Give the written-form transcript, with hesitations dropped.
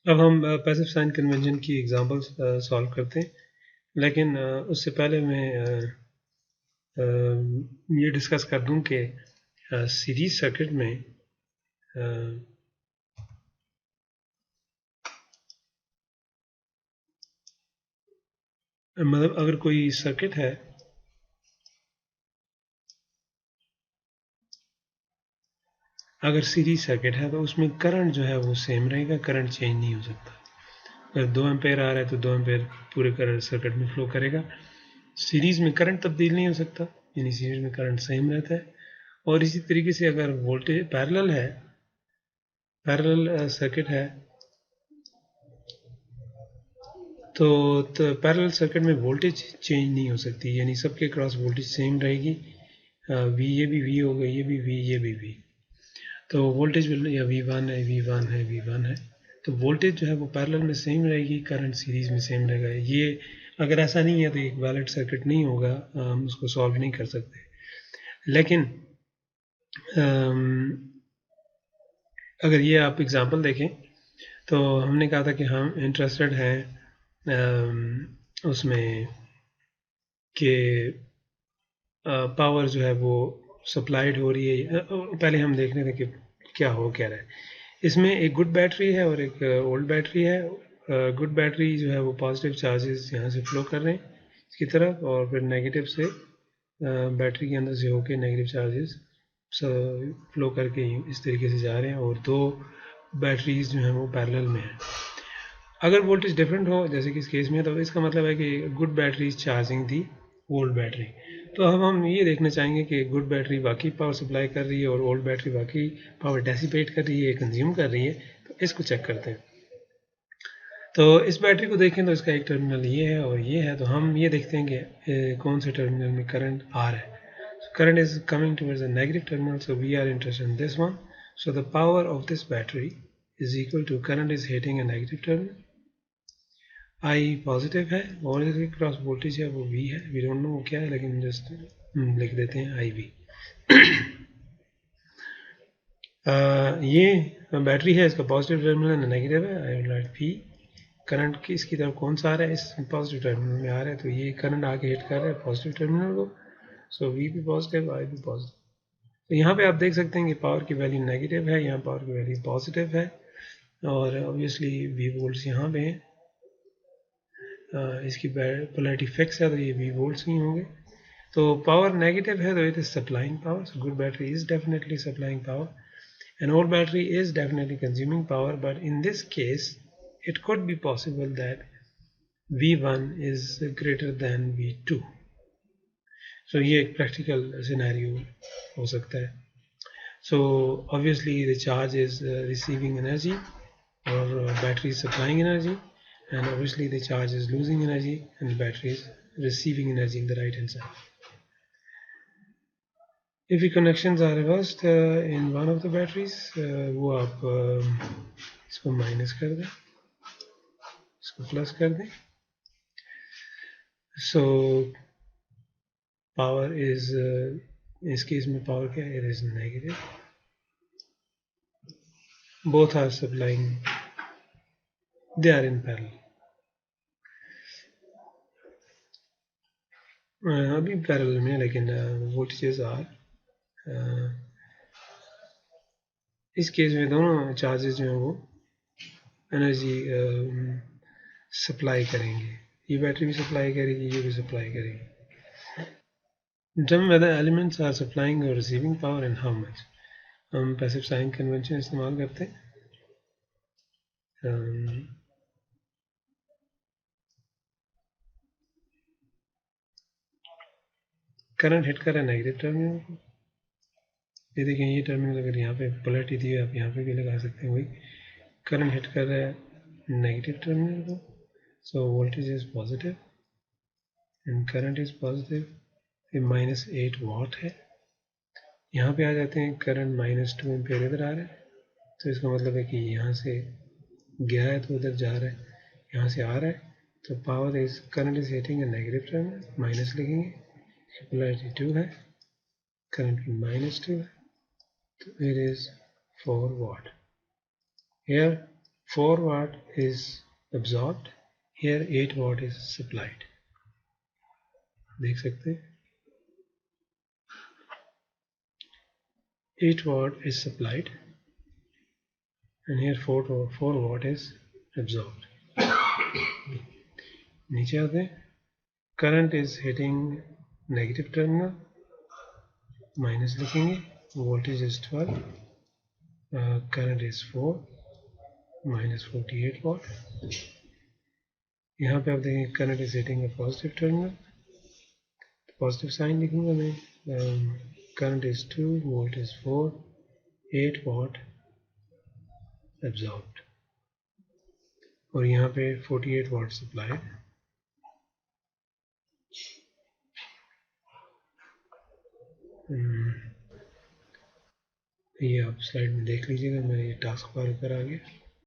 अब हम passive sign convention की एग्जांपल्स सॉल्व करते हैं, लेकिन उससे पहले मैं ये डिस्कस कर दूं कि सीरीज सर्किट में मतलब अगर कोई सर्किट है, अगर सीरीज सर्किट है तो उसमें करंट जो है वो सेम रहेगा, करंट चेंज नहीं हो सकता। अगर 2 एम्पेयर आ रहा है तो 2 एम्पेयर पूरे करंट सर्किट में फ्लो करेगा। सीरीज में करंट तब्दील नहीं हो सकता, यानी सीरीज में करंट सेम रहता है। और इसी तरीके से अगर वोल्टेज पैरेलल है, पैरेलल सर्किट है, तो पैरेलल सर्किट में वोल्टेज चेंज नहीं हो सकती, यानी सबके क्रॉस वोल्टेज सेम रहेगी। वी ये भी वी होगा, ये भी वी, ये भी वी। तो वोल्टेज या V1 है, V1 है, V1 है, तो वोल्टेज जो है वो पैरेलल में सेम रहेगी, करंट सीरीज में सेम रहेगा। ये अगर ऐसा नहीं है तो एक वैलिड सर्किट नहीं होगा, हम उसको सॉल्व नहीं कर सकते। लेकिन अगर ये आप एग्जांपल देखें तो हमने कहा था कि हम इंटरेस्टेड हैं उसमें कि पावर जो है वो सप्लाइड हो रही है। पहले हम देख रहे थे कि क्या हो क्या रहा है। इसमें एक गुड बैटरी है और एक ओल्ड बैटरी है। गुड बैटरी जो है वो पॉजिटिव चार्जेस यहाँ से फ्लो कर रहे हैं इसकी तरफ, और फिर नेगेटिव से बैटरी के अंदर से होके नेगेटिव चार्जेस फ्लो करके इस तरीके से जा रहे हैं, और दो बैटरीज जो हैं वो पैरेलल में हैं। अगर वोल्टेज डिफरेंट हो जैसे कि इस केस में, तो इसका मतलब है कि good battery is charging the old battery. तो अब हम ये देखना चाहेंगे कि गुड बैटरी वाकई पावर सप्लाई कर रही है और ओल्ड बैटरी वाकई पावर डेसिपेट कर रही है, कंज्यूम कर रही है। तो इसको चेक करते हैं। तो इस बैटरी को देखें तो इसका एक टर्मिनल ये है और ये है, तो हम ये देखते हैं कि कौन से टर्मिनल में करंट आ रहा है। Current is coming towards the negative terminal, so we are interested in this one. So the power of this battery is equal to current is hitting a negative terminal, I positive है, और इसके cross voltage है वो V है, we don't know वो क्या है, लेकिन जस्ट लिख देते हैं IV। ये बैटरी है, इसका पॉजिटिव टर्मिनल है, नेगेटिव है। I will write P। Current की इसकी तरफ कौन सा आ रहा है, इस पॉजिटिव टर्मिनल में आ रहा है, तो ये करंट आके हिट कर रहा है पॉजिटिव टर्मिनल को। सो V भी पॉजिटिव, I भी पॉजिटिव। तो यहाँ पे आप देख सकते हैं कि पावर की वैल्यू नेगेटिव है, यहाँ पावर की वैल्यू पॉजिटिव है, और ऑब्वियसली V वोल्ट्स यहाँ पे हैं। इसकी पोलैरिटी फिक्स है तो ये V वोल्ट्स नहीं होंगे। तो पावर नेगेटिव है तो it is supplying power, so good battery is definitely supplying power, an old battery is definitely consuming power, but in this case it could be possible that V1 is greater than V2. So ये एक practical scenario हो सकता है। So obviously the charge is receiving energy, or battery is supplying energy, and obviously the charge is losing energy and the battery is receiving energy in the right hand side. If the connections are reversed in one of the batteries, वो आप इसको minus कर दें, इसको plus कर दें, so power is इस case में पावर क्या है, it is negative, both are supplying, they are in parallel. अभी पैरेलल में, लेकिन वोल्टेजेस आर, इस केस में दोनों चार्जेस जो हैं वो एनर्जी सप्लाई करेंगे। ये बैटरी भी सप्लाई करेगी, ये भी सप्लाई करेगी। Determine whether elements are supplying or receiving power and how much. हम पैसिव साइन कन्वेंशन इस्तेमाल करते हैं। करंट हिट कर रहा है नेगेटिव टर्मिनल को। ये देखें, ये टर्मिनल अगर यहाँ पे पोलैरिटी दी है, आप यहाँ पे भी लगा सकते हैं। वही करंट हिट कर रहा है नेगेटिव टर्मिनल को, so voltage is positive and current is positive. ये -8 वाट है। यहाँ पे आ जाते हैं, करंट -2 एम्पेयर इधर आ रहा है, तो इसका मतलब है कि यहाँ से गया है तो उधर जा रहा है, यहाँ से आ रहा है, तो power is current is hitting a negative terminal, minus लिखेंगे, पोलैरिटी 2 है, करंट की -2 है, तो it is 4 watt. Here 4 watt is absorbed, here 8 watt is supplied. देख सकते हैं 8 watt is supplied and here 4 watt is absorbed. नीचे आते हैं current is hitting negative terminal, minus लिखेंगे, voltage is 12, current is 4, minus 48 watt. यहाँ पे आप देखेंगे current is hitting a positive terminal, positive sign लिखूंगा मैं, current is 2, volt is 4, 8 watt absorbed, और यहाँ पे 48 watt supplied. ये आप स्लाइड में देख लीजिएगा, मैं ये टास्क बार ऊपर आ गया.